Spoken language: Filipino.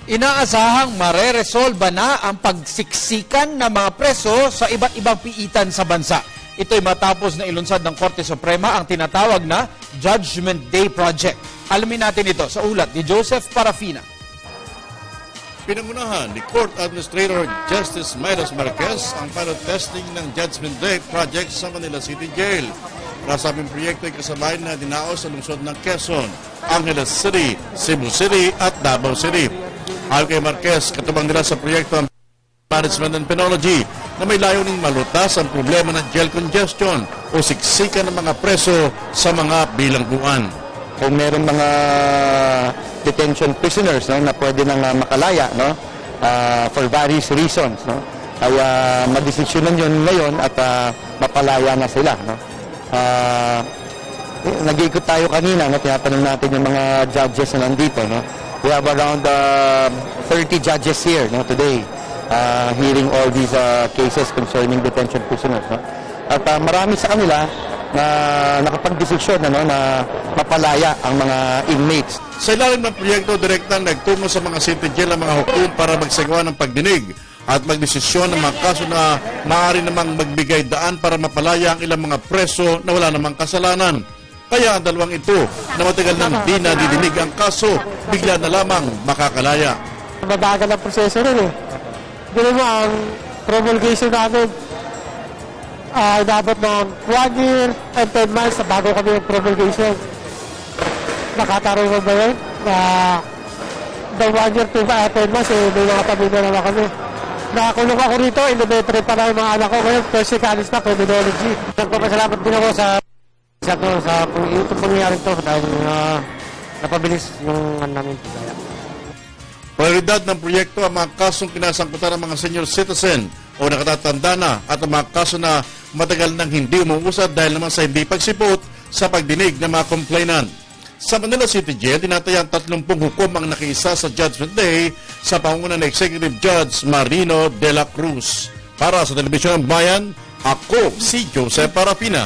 Inaasahang mareresolba na ang pagsiksikan ng mga preso sa iba't ibang piitan sa bansa. Ito'y matapos na ilunsad ng Korte Suprema ang tinatawag na Judgment Day Project. Alamin natin ito sa ulat ni Joseph Parafina. Pinangunahan ni Court Administrator Justice Midas Marquez ang pilot testing ng Judgment Day Project sa Manila City Jail. Nasabing proyekto ay kasabay na dinaos sa lungsod ng Quezon, Angeles City, Cebu City at Davao City. Ayon kay Marquez, katubang nila sa proyekto ang Management and Penology na may layuning malutas ang problema ng jail congestion o siksikan ng mga preso sa mga bilangguan. Kung meron mga detention prisoners na pwede nang makalaya for various reasons, kaya madesisyonan yun ngayon at mapalaya na sila. Nag-iikot tayo kanina, tinatanong natin yung mga judges na nandito. We have around 30 judges here today hearing all these cases concerning detention prisoners. At marami sa kanila na nakapag-desisyon na mapalaya ang mga inmates. Sa ilalim ng proyekto, direktang nagtungo sa mga city jail ang mga hukom para magsagawa ng pagdinig at magdesisyon ng mga kaso na maaari namang magbigay daan para mapalaya ang ilang mga preso na wala namang kasalanan. Kaya ang dalawang ito na matagal nang di nadidinig ang kaso, bigla na lamang makakalaya. Mabagal ang proseso rin Ganoon mo ang promulgation namin inabot ng 1 year and 10 months na bago kami yung promulgation. Nakatarong mo ba yun? The 1 year to 10 months, may mga pamilya naman kami. Nakakulong ako rito, elementary pa lang yung mga anak ko. Ngayon, first college na, criminology. Nagpapasalamat din ako sa itong pangyayari ito dahil napabilis yung namin pagkaya. Prioridad ng proyekto ang mga kasong kinasangkutan ng mga senior citizen o nakatatanda na at ang mga kaso na matagal nang hindi umuusad dahil naman sa hindi pagsipot sa pagdinig ng mga complainant. Sa Manila City Jail, tinatayang 30 hukom ang nakiisa sa Judgment Day sa pangunguna ng Executive Judge Marino de la Cruz. Para sa Telebisyon ng Bayan, ako si Joseph Parafina.